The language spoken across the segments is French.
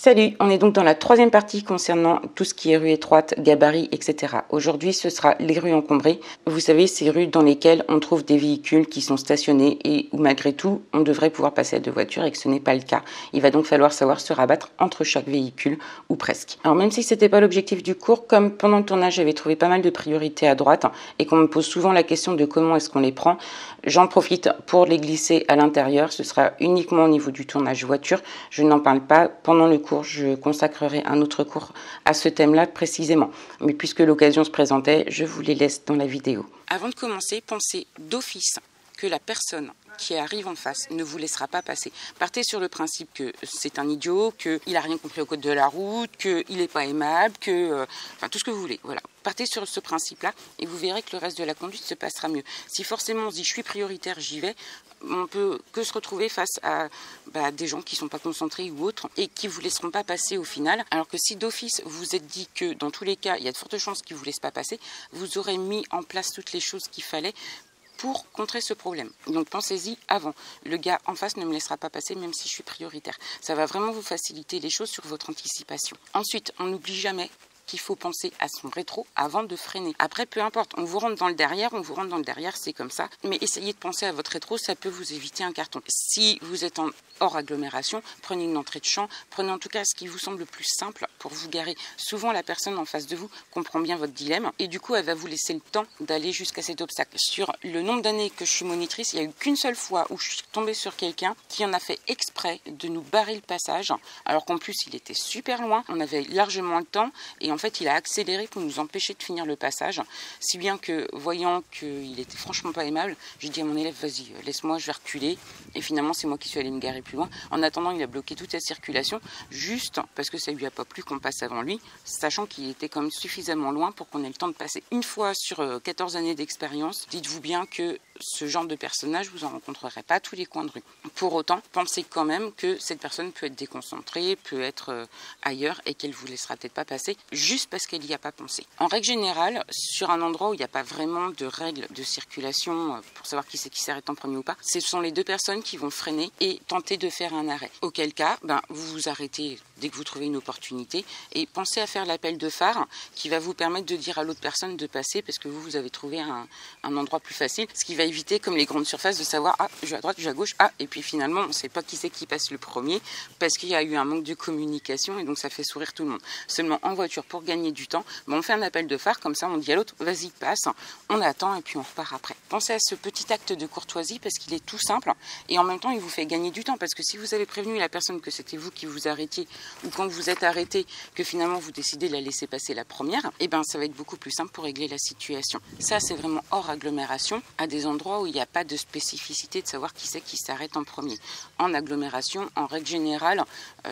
Salut, on est donc dans la troisième partie concernant tout ce qui est rue étroite, gabarit, etc. Aujourd'hui, ce sera les rues encombrées. Vous savez, ces rues dans lesquelles on trouve des véhicules qui sont stationnés et où malgré tout, on devrait pouvoir passer à deux voitures et que ce n'est pas le cas. Il va donc falloir savoir se rabattre entre chaque véhicule, ou presque. Alors même si ce n'était pas l'objectif du cours, comme pendant le tournage, j'avais trouvé pas mal de priorités à droite et qu'on me pose souvent la question de comment est-ce qu'on les prend, j'en profite pour les glisser à l'intérieur. Ce sera uniquement au niveau du tournage voiture. Je n'en parle pas pendant le cours, je consacrerai un autre cours à ce thème-là précisément. Mais puisque l'occasion se présentait, je vous les laisse dans la vidéo. Avant de commencer, pensez d'office que la personne qui arrive en face ne vous laissera pas passer. Partez sur le principe que c'est un idiot, qu'il n'a rien compris au code de la route, qu'il n'est pas aimable, enfin tout ce que vous voulez. Voilà. Partez sur ce principe-là et vous verrez que le reste de la conduite se passera mieux. Si forcément on se dit je suis prioritaire, j'y vais, on peut que se retrouver face à des gens qui ne sont pas concentrés ou autres et qui ne vous laisseront pas passer au final. Alors que si d'office vous vous êtes dit que dans tous les cas il y a de fortes chances qu'ils ne vous laissent pas passer, vous aurez mis en place toutes les choses qu'il fallait pour contrer ce problème. Donc pensez-y avant. Le gars en face ne me laissera pas passer même si je suis prioritaire. Ça va vraiment vous faciliter les choses sur votre anticipation. Ensuite, on n'oublie jamais qu'il faut penser à son rétro avant de freiner. Après, peu importe, on vous rentre dans le derrière, c'est comme ça. Mais essayez de penser à votre rétro, ça peut vous éviter un carton. Si vous êtes en hors agglomération, prenez une entrée de champ, prenez en tout cas ce qui vous semble le plus simple pour vous garer. Souvent, la personne en face de vous comprend bien votre dilemme et du coup, elle va vous laisser le temps d'aller jusqu'à cet obstacle. Sur le nombre d'années que je suis monitrice, il n'y a eu qu'une seule fois où je suis tombée sur quelqu'un qui en a fait exprès de nous barrer le passage, alors qu'en plus, il était super loin, on avait largement le temps et en fait, il a accéléré pour nous empêcher de finir le passage, si bien que, voyant qu'il était franchement pas aimable, j'ai dit à mon élève, vas-y, laisse-moi, je vais reculer. Et finalement, c'est moi qui suis allée me garer plus loin. En attendant, il a bloqué toute la circulation, juste parce que ça lui a pas plu qu'on passe avant lui, sachant qu'il était quand même suffisamment loin pour qu'on ait le temps de passer. Une fois sur 14 années d'expérience, dites-vous bien que ce genre de personnage, vous en rencontrerez pas à tous les coins de rue. Pour autant, pensez quand même que cette personne peut être déconcentrée, peut être ailleurs et qu'elle vous laissera peut-être pas passer juste parce qu'elle n'y a pas pensé. En règle générale, sur un endroit où il n'y a pas vraiment de règles de circulation pour savoir qui c'est qui s'arrête en premier ou pas, ce sont les deux personnes qui vont freiner et tenter de faire un arrêt. Auquel cas, vous vous arrêtez dès que vous trouvez une opportunité et pensez à faire l'appel de phare qui va vous permettre de dire à l'autre personne de passer parce que vous avez trouvé un endroit plus facile, ce qui va éviter, comme les grandes surfaces, de savoir je vais à droite, je vais à gauche, et puis finalement on ne sait pas qui c'est qui passe le premier parce qu'il y a eu un manque de communication et donc ça fait sourire tout le monde. Seulement en voiture, pour gagner du temps, on fait un appel de phare, comme ça on dit à l'autre vas-y passe, on attend et puis on repart après. Pensez à ce petit acte de courtoisie parce qu'il est tout simple et en même temps il vous fait gagner du temps parce que si vous avez prévenu la personne que c'était vous qui vous arrêtiez ou quand vous êtes arrêté que finalement vous décidez de la laisser passer la première, ça va être beaucoup plus simple pour régler la situation. Ça c'est vraiment hors agglomération, à des endroits où il n'y a pas de spécificité de savoir qui c'est qui s'arrête en premier. En agglomération, en règle générale,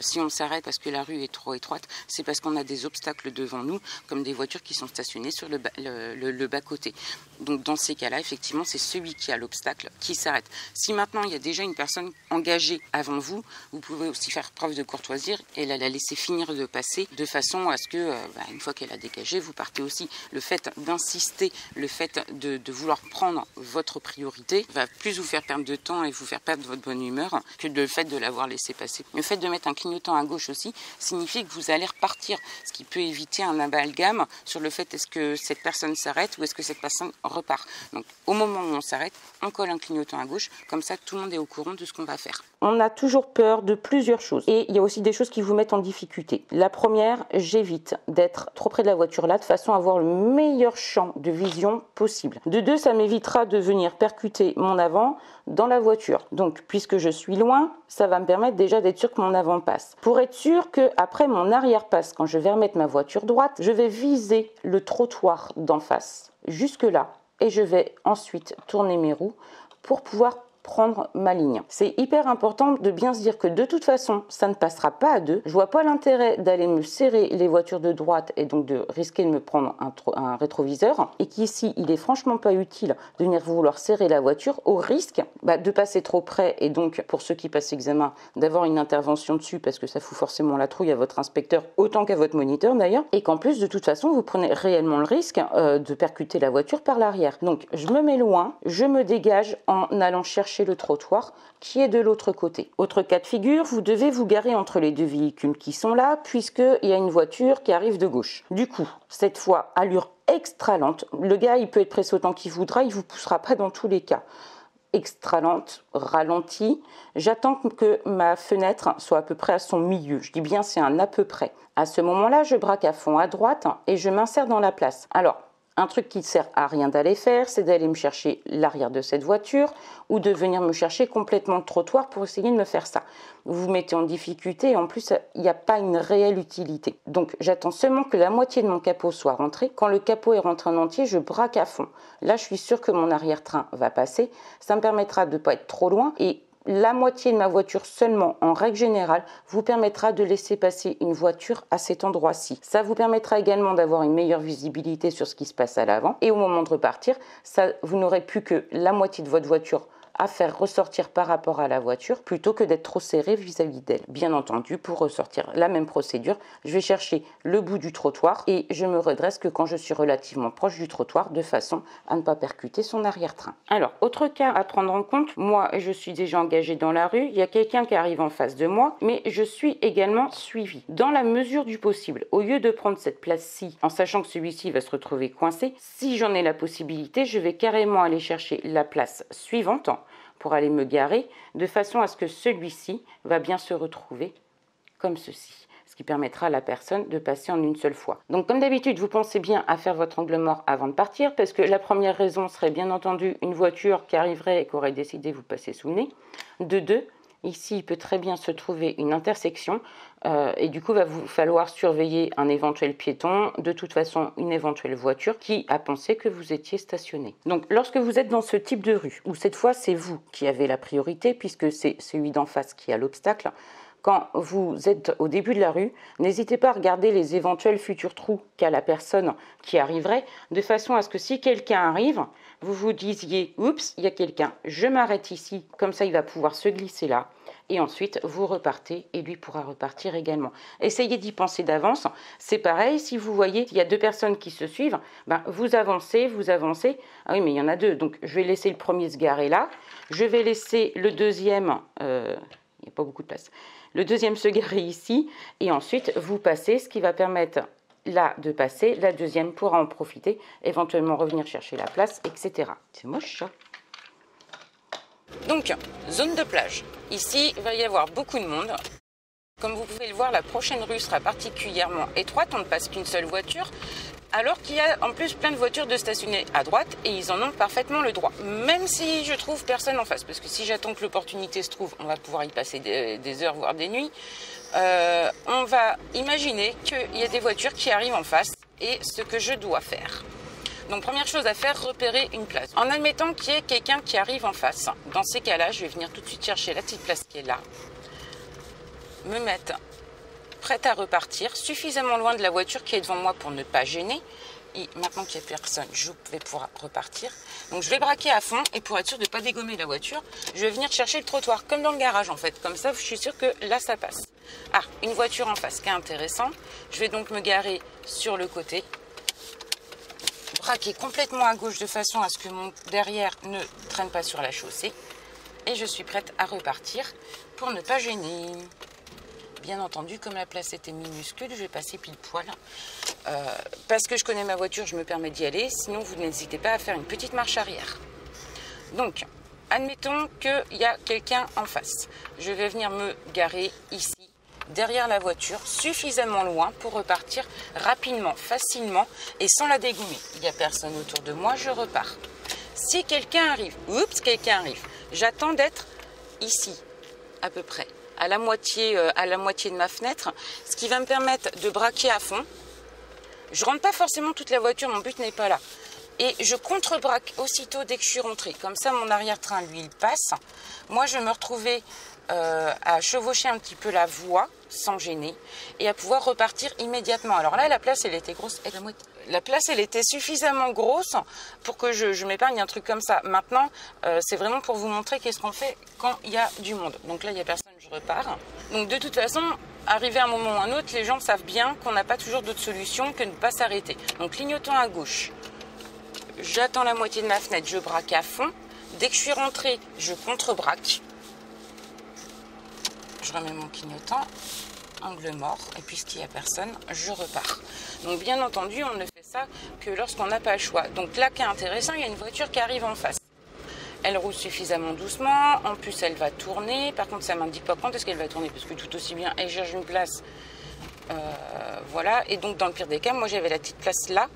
si on s'arrête parce que la rue est trop étroite, c'est parce qu'on a des obstacles devant nous, comme des voitures qui sont stationnées sur le bas-côté. Donc dans ces cas-là, effectivement, c'est celui qui a l'obstacle qui s'arrête. Si maintenant il y a déjà une personne engagée avant vous, vous pouvez aussi faire preuve de courtoisie et la laisser finir de passer de façon à ce que, une fois qu'elle a dégagé, vous partez aussi. Le fait d'insister, le fait de vouloir prendre votre priorité va plus vous faire perdre de temps et vous faire perdre votre bonne humeur que le fait de l'avoir laissé passer. Le fait de mettre un clignotant à gauche aussi signifie que vous allez repartir, ce qui peut éviter un amalgame sur le fait est-ce que cette personne s'arrête ou est-ce que cette personne repart. Donc au moment où on s'arrête, on colle un clignotant à gauche, comme ça tout le monde est au courant de ce qu'on va faire. On a toujours peur de plusieurs choses et il y a aussi des choses qui vous mettent en difficulté. La première, j'évite d'être trop près de la voiture là de façon à avoir le meilleur champ de vision possible. De deux, ça m'évitera de venir percuter mon avant dans la voiture. Donc puisque je suis loin, ça va me permettre déjà d'être sûr que mon avant passe. Pour être sûr que après mon arrière passe, quand je vais remettre ma voiture droite, je vais viser le trottoir d'en face jusque là et je vais ensuite tourner mes roues pour pouvoir prendre ma ligne. C'est hyper important de bien se dire que de toute façon, ça ne passera pas à deux. Je vois pas l'intérêt d'aller me serrer les voitures de droite et donc de risquer de me prendre un rétroviseur et qu'ici, il est franchement pas utile de venir vouloir serrer la voiture au risque de passer trop près et donc, pour ceux qui passent l'examen, d'avoir une intervention dessus parce que ça fout forcément la trouille à votre inspecteur autant qu'à votre moniteur d'ailleurs et qu'en plus, de toute façon, vous prenez réellement le risque de percuter la voiture par l'arrière. Donc, je me mets loin, je me dégage en allant chercher chercher le trottoir qui est de l'autre côté. Autre cas de figure, vous devez vous garer entre les deux véhicules qui sont là puisqu'il y a une voiture qui arrive de gauche. Du coup, cette fois, allure extra lente. Le gars, il peut être pressé autant qu'il voudra, il ne vous poussera pas dans tous les cas. Extra lente, ralentie. J'attends que ma fenêtre soit à peu près à son milieu. Je dis bien c'est un à peu près. À ce moment-là, je braque à fond à droite et je m'insère dans la place. Alors, un truc qui ne sert à rien d'aller faire, c'est d'aller me chercher l'arrière de cette voiture ou de venir me chercher complètement le trottoir pour essayer de me faire ça. Vous vous mettez en difficulté et en plus, il n'y a pas une réelle utilité. Donc, j'attends seulement que la moitié de mon capot soit rentrée. Quand le capot est rentré en entier, je braque à fond. Là, je suis sûre que mon arrière-train va passer. Ça me permettra de ne pas être trop loin et la moitié de ma voiture seulement, en règle générale, vous permettra de laisser passer une voiture à cet endroit-ci. Ça vous permettra également d'avoir une meilleure visibilité sur ce qui se passe à l'avant. Et au moment de repartir, vous n'aurez plus que la moitié de votre voiture à faire ressortir par rapport à la voiture plutôt que d'être trop serré vis-à-vis d'elle. Bien entendu, pour ressortir la même procédure, je vais chercher le bout du trottoir et je me redresse que quand je suis relativement proche du trottoir de façon à ne pas percuter son arrière-train. Alors, autre cas à prendre en compte, moi je suis déjà engagée dans la rue, il y a quelqu'un qui arrive en face de moi, mais je suis également suivie. Dans la mesure du possible, au lieu de prendre cette place-ci en sachant que celui-ci va se retrouver coincé, si j'en ai la possibilité, je vais carrément aller chercher la place suivante pour aller me garer, de façon à ce que celui-ci va bien se retrouver comme ceci, ce qui permettra à la personne de passer en une seule fois. Donc comme d'habitude, vous pensez bien à faire votre angle mort avant de partir, parce que la première raison serait bien entendu une voiture qui arriverait et qui aurait décidé de vous passer sous le nez. De deux, ici, il peut très bien se trouver une intersection et du coup, il va vous falloir surveiller un éventuel piéton, de toute façon, une éventuelle voiture qui a pensé que vous étiez stationné. Donc, lorsque vous êtes dans ce type de rue, où cette fois, c'est vous qui avez la priorité, puisque c'est celui d'en face qui a l'obstacle, quand vous êtes au début de la rue, n'hésitez pas à regarder les éventuels futurs trous qu'a la personne qui arriverait, de façon à ce que si quelqu'un arrive, vous vous disiez « Oups, il y a quelqu'un, je m'arrête ici », comme ça il va pouvoir se glisser là. Et ensuite, vous repartez et lui pourra repartir également. Essayez d'y penser d'avance. C'est pareil, si vous voyez qu'il y a deux personnes qui se suivent, vous avancez, vous avancez. Ah oui, mais il y en a deux, donc je vais laisser le premier se garer là. Je vais laisser le deuxième, il n'y a pas beaucoup de place, le deuxième se garer ici. Et ensuite, vous passez, ce qui va permettre là de passer. La deuxième pourra en profiter, éventuellement revenir chercher la place, etc. C'est moche ça. Donc, zone de plage. Ici, il va y avoir beaucoup de monde. Comme vous pouvez le voir, la prochaine rue sera particulièrement étroite. On ne passe qu'une seule voiture. Alors qu'il y a en plus plein de voitures de stationner à droite et ils en ont parfaitement le droit. Même si je trouve personne en face. Parce que si j'attends que l'opportunité se trouve, on va pouvoir y passer des heures, voire des nuits. On va imaginer qu'il y a des voitures qui arrivent en face et ce que je dois faire. Donc première chose à faire, repérer une place. En admettant qu'il y ait quelqu'un qui arrive en face, dans ces cas-là, je vais venir tout de suite chercher la petite place qui est là, me mettre prête à repartir, suffisamment loin de la voiture qui est devant moi pour ne pas gêner. Et maintenant qu'il n'y a personne, je vais pouvoir repartir. Donc je vais braquer à fond et pour être sûr de ne pas dégommer la voiture, je vais venir chercher le trottoir, comme dans le garage en fait. Comme ça, je suis sûre que là, ça passe. Ah, une voiture en face, qui est intéressant. Je vais donc me garer sur le côté. Braquer complètement à gauche de façon à ce que mon derrière ne traîne pas sur la chaussée. Et je suis prête à repartir pour ne pas gêner. Bien entendu, comme la place était minuscule, je vais passer pile poil. Parce que je connais ma voiture, je me permets d'y aller. Sinon, vous n'hésitez pas à faire une petite marche arrière. Donc, admettons qu'il y a quelqu'un en face. Je vais venir me garer ici, derrière la voiture, suffisamment loin pour repartir rapidement, facilement et sans la dégommer. Il n'y a personne autour de moi, je repars. Si quelqu'un arrive, j'attends d'être ici, à peu près, à la moitié de ma fenêtre, ce qui va me permettre de braquer à fond. Je ne rentre pas forcément toute la voiture, mon but n'est pas là. Et je contre-braque aussitôt dès que je suis rentrée. Comme ça, mon arrière-train, lui, il passe. Moi, je vais me retrouver à chevaucher un petit peu la voie sans gêner et à pouvoir repartir immédiatement. Alors là, la place, elle était grosse. La place, elle était suffisamment grosse pour que je m'épargne un truc comme ça. Maintenant, c'est vraiment pour vous montrer qu'est-ce qu'on fait quand il y a du monde. Donc là, il n'y a personne, je repars. Donc de toute façon, arrivé à un moment ou à un autre, les gens savent bien qu'on n'a pas toujours d'autre solution que de ne pas s'arrêter. Donc clignotant à gauche, j'attends la moitié de ma fenêtre, je braque à fond. Dès que je suis rentrée, je contre-braque. Je remets mon clignotant, angle mort, et puisqu'il n'y a personne, je repars. Donc bien entendu, on ne fait ça que lorsqu'on n'a pas le choix. Donc là, qui est intéressant, il y a une voiture qui arrive en face. Elle roule suffisamment doucement, en plus elle va tourner. Par contre, ça ne m'indique pas quand est-ce qu'elle va tourner, parce que tout aussi bien, elle cherche une place. Voilà, et donc dans le pire des cas, moi j'avais la petite place là,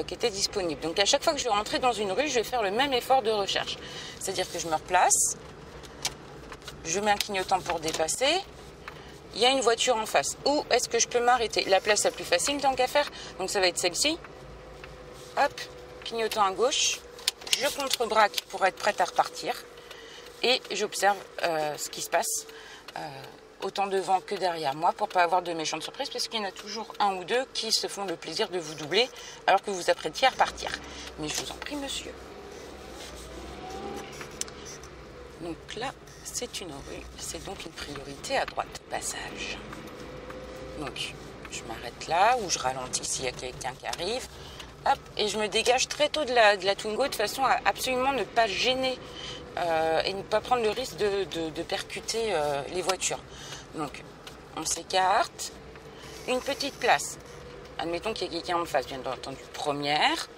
qui était disponible. Donc à chaque fois que je vais rentrer dans une rue, je vais faire le même effort de recherche. C'est-à-dire que je me replace, je mets un clignotant pour dépasser, il y a une voiture en face. Où est-ce que je peux m'arrêter? La place la plus facile tant qu'à faire, donc ça va être celle-ci. Hop, clignotant à gauche. Je contre-braque pour être prête à repartir et j'observe ce qui se passe autant devant que derrière moi pour pas avoir de méchantes surprises, parce qu'il y en a toujours un ou deux qui se font le plaisir de vous doubler alors que vous vous apprêtiez à repartir. Mais je vous en prie, monsieur. Donc là, c'est une rue, c'est donc une priorité à droite de passage. Donc je m'arrête là ou je ralentis s'il y a quelqu'un qui arrive. Hop, et je me dégage très tôt de la Twingo de façon à absolument ne pas gêner et ne pas prendre le risque de percuter les voitures. Donc, on s'écarte. Une petite place. Admettons qu'il y a quelqu'un en face, bien entendu. Première,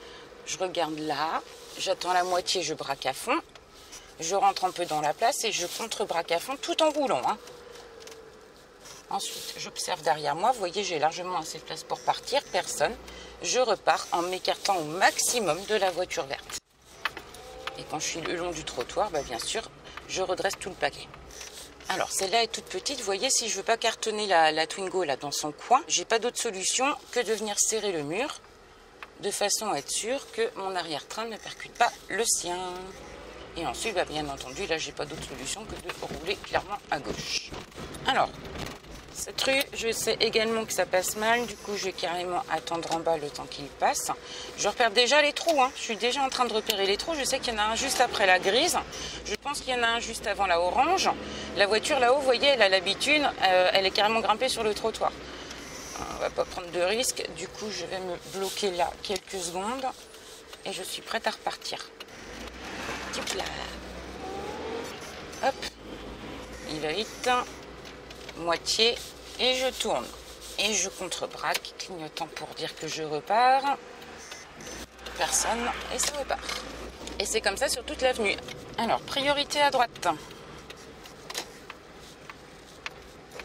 je regarde là, j'attends la moitié, je braque à fond. Je rentre un peu dans la place et je contre-braque à fond tout en roulant. Hein. Ensuite, j'observe derrière moi. Vous voyez, j'ai largement assez de place pour partir. Personne. Je repars en m'écartant au maximum de la voiture verte. Et quand je suis le long du trottoir, bah bien sûr, je redresse tout le paquet. Alors, celle-là est toute petite. Vous voyez, si je ne veux pas cartonner la Twingo là dans son coin, j'ai pas d'autre solution que de venir serrer le mur de façon à être sûr que mon arrière-train ne percute pas le sien. Et ensuite, bah, bien entendu, là, j'ai pas d'autre solution que de rouler clairement à gauche. Alors, cette rue, je sais également que ça passe mal, du coup je vais carrément attendre en bas le temps qu'il passe. Je repère déjà les trous, hein. Je suis déjà en train de repérer les trous, je sais qu'il y en a un juste après la grise, je pense qu'il y en a un juste avant la orange. La voiture là-haut, vous voyez, elle a l'habitude, elle est carrément grimpée sur le trottoir. On va pas prendre de risque, du coup je vais me bloquer là quelques secondes et je suis prête à repartir. Hop là. Hop, il va vite. Moitié et je tourne et je contre-braque, clignotant pour dire que je repars. Personne et ça repart. Et c'est comme ça sur toute l'avenue. Alors, priorité à droite.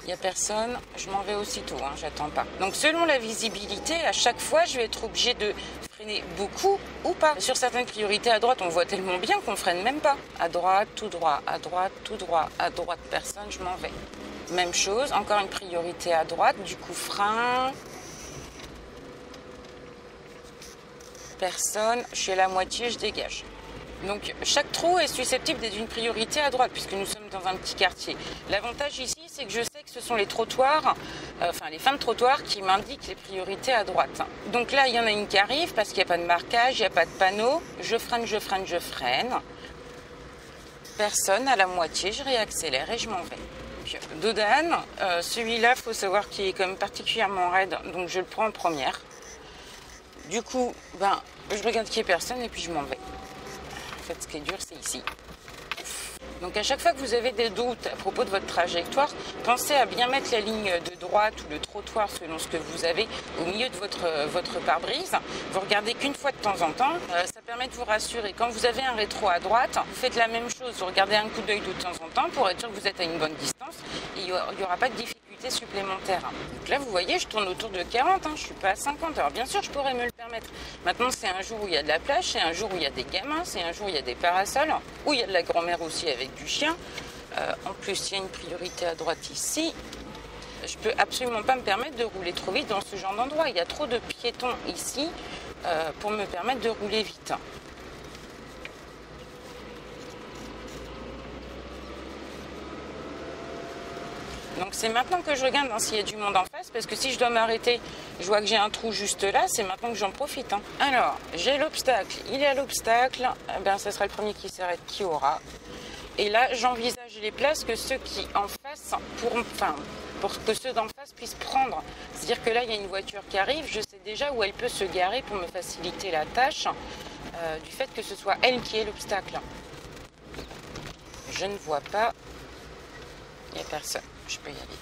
Il n'y a personne, je m'en vais aussitôt, hein, j'attends pas. Donc selon la visibilité, à chaque fois, je vais être obligée de freiner beaucoup ou pas. Sur certaines priorités à droite, on voit tellement bien qu'on freine même pas. À droite, tout droit, à droite, tout droit, à droite, personne, je m'en vais. Même chose, encore une priorité à droite, du coup frein. Personne, je suis à la moitié, je dégage. Donc chaque trou est susceptible d'être une priorité à droite puisque nous sommes dans un petit quartier. L'avantage ici, c'est que je sais que ce sont les trottoirs, les fins de trottoir qui m'indiquent les priorités à droite. Donc là, il y en a une qui arrive parce qu'il n'y a pas de marquage, il n'y a pas de panneau. Je freine, je freine, je freine. Personne, à la moitié, je réaccélère et je m'en vais. Dodane, celui-là, il faut savoir qu'il est quand même particulièrement raide, donc je le prends en première. Du coup, je regarde qu'il n'y ait personne et puis je m'en vais. En fait, ce qui est dur, c'est ici. Donc à chaque fois que vous avez des doutes à propos de votre trajectoire, pensez à bien mettre la ligne de droite ou le trottoir selon ce que vous avez au milieu de votre pare-brise. Vous regardez qu'une fois de temps en temps, ça permet de vous rassurer. Quand vous avez un rétro à droite, vous faites la même chose, vous regardez un coup d'œil de temps en temps pour être sûr que vous êtes à une bonne distance et il n'y aura pas de difficulté supplémentaire. Donc là, vous voyez, je tourne autour de 40, je ne suis pas à 50. Alors bien sûr, je pourrais me le permettre. Maintenant, c'est un jour où il y a de la plage, c'est un jour où il y a des gamins, c'est un jour où il y a des parasols, où il y a de la grand-mère aussi avec du chien. En plus, il y a une priorité à droite ici. Je peux absolument pas me permettre de rouler trop vite dans ce genre d'endroit. Il y a trop de piétons ici pour me permettre de rouler vite. Donc c'est maintenant que je regarde s'il y a du monde en face, parce que si je dois m'arrêter, je vois que j'ai un trou juste là, c'est maintenant que j'en profite. Alors, j'ai l'obstacle, il y a l'obstacle, ça sera le premier qui s'arrête qui aura. Et là, j'envisage les places que ceux qui en face pour que ceux d'en face puissent prendre. C'est-à-dire que là, il y a une voiture qui arrive, je sais déjà où elle peut se garer pour me faciliter la tâche, du fait que ce soit elle qui ait l'obstacle. je ne vois pas. Il n'y a personne, je peux y aller.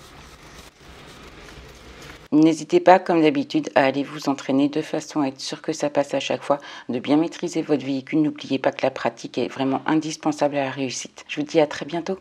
N'hésitez pas, comme d'habitude, à aller vous entraîner de façon à être sûr que ça passe à chaque fois, de bien maîtriser votre véhicule. N'oubliez pas que la pratique est vraiment indispensable à la réussite. Je vous dis à très bientôt.